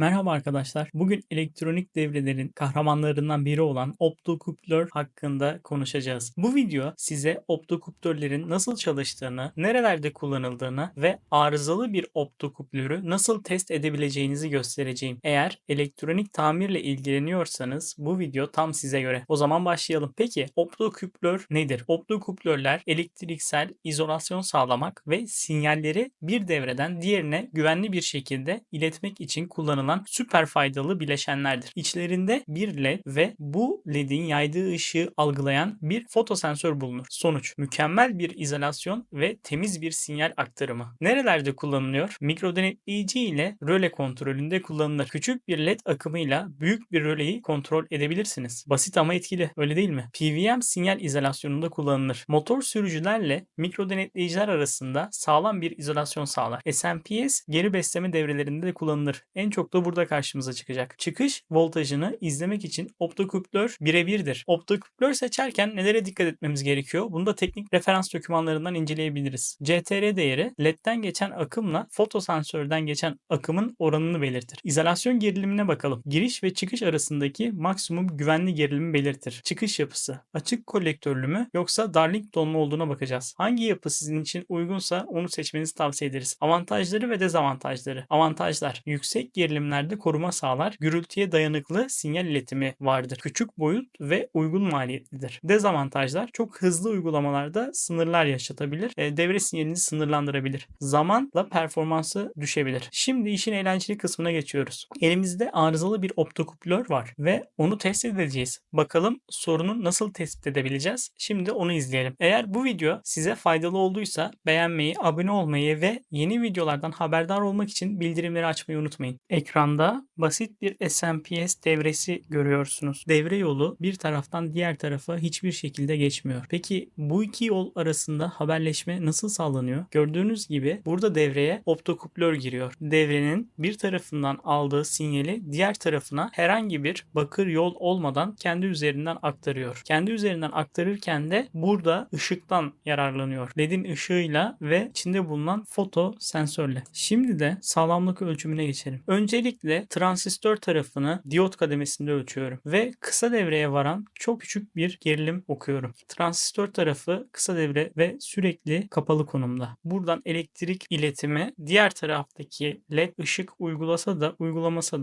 Merhaba arkadaşlar. Bugün elektronik devrelerin kahramanlarından biri olan optokuplör hakkında konuşacağız. Bu video size optokuptörlerin nasıl çalıştığını, nerelerde kullanıldığını ve arızalı bir optokuplörü nasıl test edebileceğinizi göstereceğim. Eğer elektronik tamirle ilgileniyorsanız bu video tam size göre. O zaman başlayalım. Peki optokuplör nedir? Optokuplörler elektriksel izolasyon sağlamak ve sinyalleri bir devreden diğerine güvenli bir şekilde iletmek için kullanılan süper faydalı bileşenlerdir. İçlerinde bir led ve bu ledin yaydığı ışığı algılayan bir fotosensör bulunur. Sonuç: mükemmel bir izolasyon ve temiz bir sinyal aktarımı. Nerelerde kullanılıyor? Mikrodenetleyici ile röle kontrolünde kullanılır. Küçük bir led akımıyla büyük bir röleyi kontrol edebilirsiniz. Basit ama etkili, öyle değil mi? PWM sinyal izolasyonunda kullanılır. Motor sürücülerle mikrodenetleyiciler arasında sağlam bir izolasyon sağlar. SMPS geri besleme devrelerinde de kullanılır. En çok da burada karşımıza çıkacak. Çıkış voltajını izlemek için optoküplör birebirdir. Optoküplör seçerken nelere dikkat etmemiz gerekiyor? Bunu da teknik referans dokümanlarından inceleyebiliriz. CTR değeri LED'den geçen akımla fotosensörden geçen akımın oranını belirtir. İzolasyon gerilimine bakalım. Giriş ve çıkış arasındaki maksimum güvenli gerilimi belirtir. Çıkış yapısı açık kolektörlü mü yoksa Darlington mu olduğuna bakacağız. Hangi yapı sizin için uygunsa onu seçmenizi tavsiye ederiz. Avantajları ve dezavantajları. Avantajlar: yüksek gerilimlerde koruma sağlar, gürültüye dayanıklı sinyal iletimi vardır. Küçük boyut ve uygun maliyetlidir. Dezavantajlar: çok hızlı uygulamalarda sınırlar yaşatabilir, devre sinyalini sınırlandırabilir. Zamanla performansı düşebilir. Şimdi işin eğlenceli kısmına geçiyoruz. Elimizde arızalı bir optokuplör var ve onu test edeceğiz. Bakalım sorunu nasıl tespit edebileceğiz? Şimdi onu izleyelim. Eğer bu video size faydalı olduysa beğenmeyi, abone olmayı ve yeni videolardan haberdar olmak için bildirimleri açmayı unutmayın. Ekranda basit bir SMPS devresi görüyorsunuz. Devre yolu bir taraftan diğer tarafa hiçbir şekilde geçmiyor. Peki bu iki yol arasında haberleşme nasıl sağlanıyor? Gördüğünüz gibi burada devreye optokuplör giriyor. Devrenin bir tarafından aldığı sinyali diğer tarafına herhangi bir bakır yol olmadan kendi üzerinden aktarıyor. Kendi üzerinden aktarırken de burada ışıktan yararlanıyor. LED'in ışığıyla ve içinde bulunan foto sensörle. Şimdi de sağlamlık ölçümüne geçelim. Öncelikle transistör tarafını diyot kademesinde ölçüyorum ve kısa devreye varan çok küçük bir gerilim okuyorum. Transistör tarafı kısa devre ve sürekli kapalı konumda. Buradan elektrik iletimi diğer taraftaki led ışık uygulamasa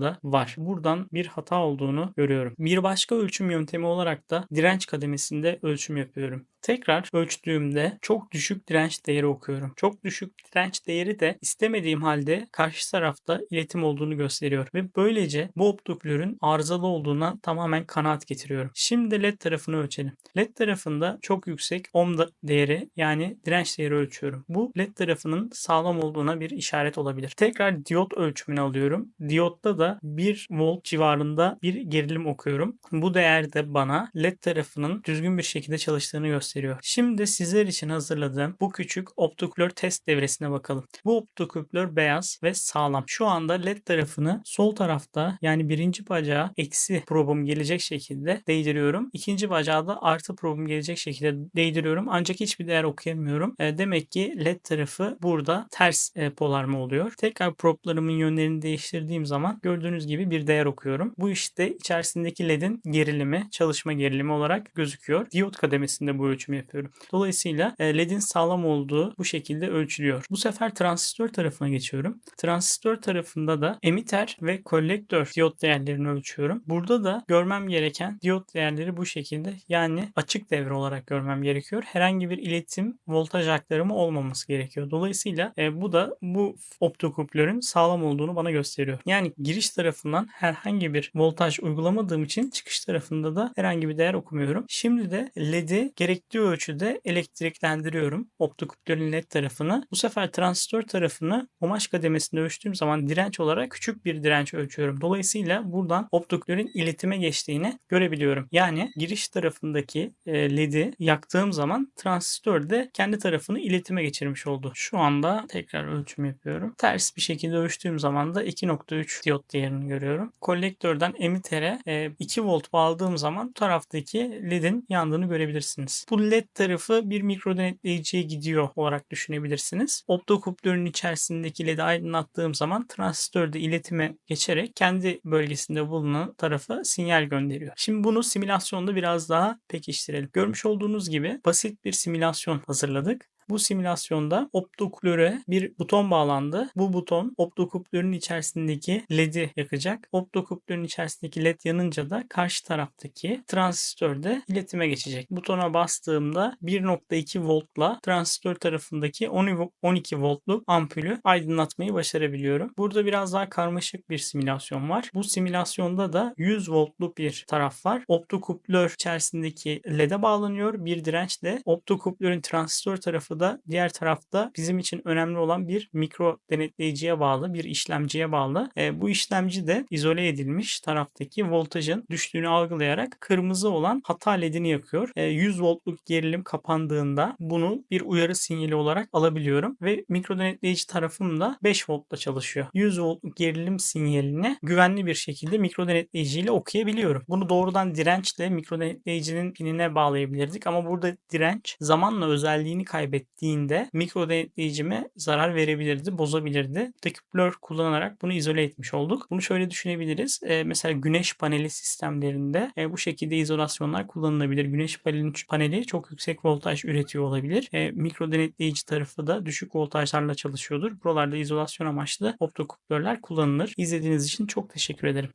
da var. Buradan bir hata olduğunu görüyorum. Bir başka ölçüm yöntemi olarak da direnç kademesinde ölçüm yapıyorum. Tekrar ölçtüğümde çok düşük direnç değeri okuyorum. Çok düşük direnç değeri de istemediğim halde karşı tarafta iletim olduğunu gösteriyor ve böylece bu optokuplörün arızalı olduğuna tamamen kanaat getiriyorum. Şimdi led tarafını ölçelim. Led tarafında çok yüksek ohm değeri, yani direnç değeri ölçüyorum. Bu led tarafının sağlam olduğuna bir işaret olabilir. Tekrar diyot ölçümünü alıyorum. Diyotta da 1 volt civarında bir gerilim okuyorum. Bu değer de bana led tarafının düzgün bir şekilde çalıştığını gösteriyor. Şimdi sizler için hazırladığım bu küçük optokuplör test devresine bakalım. Bu optokuplör beyaz ve sağlam. Şu anda led tarafını sol tarafta, yani birinci bacağa eksi probum gelecek şekilde değdiriyorum. İkinci bacağa da artı probum gelecek şekilde değdiriyorum. Ancak hiçbir değer okuyamıyorum. Demek ki led tarafı burada ters polarma oluyor. Tekrar problarımın yönlerini değiştirdiğim zaman gördüğünüz gibi bir değer okuyorum. Bu işte içerisindeki ledin gerilimi, çalışma gerilimi olarak gözüküyor. Diyot kademesinde bu ölçümü yapıyorum. Dolayısıyla ledin sağlam olduğu bu şekilde ölçülüyor. Bu sefer transistör tarafına geçiyorum. Transistör tarafında da emitter ve kolektör diyot değerlerini ölçüyorum. Burada da görmem gereken diyot değerleri bu şekilde, yani açık devre olarak görmem gerekiyor. Herhangi bir iletim voltaj aktarımı olmaması gerekiyor. Dolayısıyla bu da bu optokuplörün sağlam olduğunu bana gösteriyor. Yani giriş tarafından herhangi bir voltaj uygulamadığım için çıkış tarafında da herhangi bir değer okumuyorum. Şimdi de LED'i gerektiği ölçüde elektriklendiriyorum. Optokuplörün LED tarafını. Bu sefer transistör tarafını ohmaj kademesinde ölçtüğüm zaman direnç olarak küçük bir direnç ölçüyorum. Dolayısıyla buradan optokuplörün iletime geçtiğini görebiliyorum. Yani giriş tarafındaki LED'i yaktığım zaman transistör de kendi tarafını iletime geçirmiş oldu. Şu anda tekrar ölçüm yapıyorum. Ters bir şekilde ölçtüğüm zaman da 2.3 diyot değerini görüyorum. Kolektörden emittere 2 volt bağladığım zaman bu taraftaki LED'in yandığını görebilirsiniz. Bu Bu LED tarafı bir mikro denetleyiciye gidiyor olarak düşünebilirsiniz. Optokuptörün içerisindeki LED'i aydınlattığım zaman transistör de iletime geçerek kendi bölgesinde bulunan tarafa sinyal gönderiyor. Şimdi bunu simülasyonda biraz daha pekiştirelim. Görmüş olduğunuz gibi basit bir simülasyon hazırladık. Bu simülasyonda optokuplöre bir buton bağlandı. Bu buton optokuplörün içerisindeki LED'i yakacak. Optokuplörün içerisindeki LED yanınca da karşı taraftaki transistörde iletime geçecek. Butona bastığımda 1.2 voltla transistör tarafındaki 12 voltluk ampulü aydınlatmayı başarabiliyorum. Burada biraz daha karmaşık bir simülasyon var. Bu simülasyonda da 100 voltluk bir taraf var. Optokuplör içerisindeki LED'e bağlanıyor. Bir direnç de optokuplörün transistör tarafı da diğer tarafta bizim için önemli olan bir mikro denetleyiciye bağlı, bir işlemciye bağlı. Bu işlemci de izole edilmiş taraftaki voltajın düştüğünü algılayarak kırmızı olan hata LED'ini yakıyor. 100 voltluk gerilim kapandığında bunu bir uyarı sinyali olarak alabiliyorum ve mikro denetleyici tarafım da 5 voltla çalışıyor. 100 voltluk gerilim sinyalini güvenli bir şekilde mikro denetleyiciyle okuyabiliyorum. Bunu doğrudan dirençle mikro denetleyicinin pinine bağlayabilirdik ama burada direnç zamanla özelliğini kaybettiğinde mikro denetleyicime zarar verebilirdi, bozabilirdi. Deküplör kullanarak bunu izole etmiş olduk. Bunu şöyle düşünebiliriz. Mesela güneş paneli sistemlerinde bu şekilde izolasyonlar kullanılabilir. Güneş paneli çok yüksek voltaj üretiyor olabilir. Mikro denetleyici tarafı da düşük voltajlarla çalışıyordur. Buralarda izolasyon amaçlı optokuplörler kullanılır. İzlediğiniz için çok teşekkür ederim.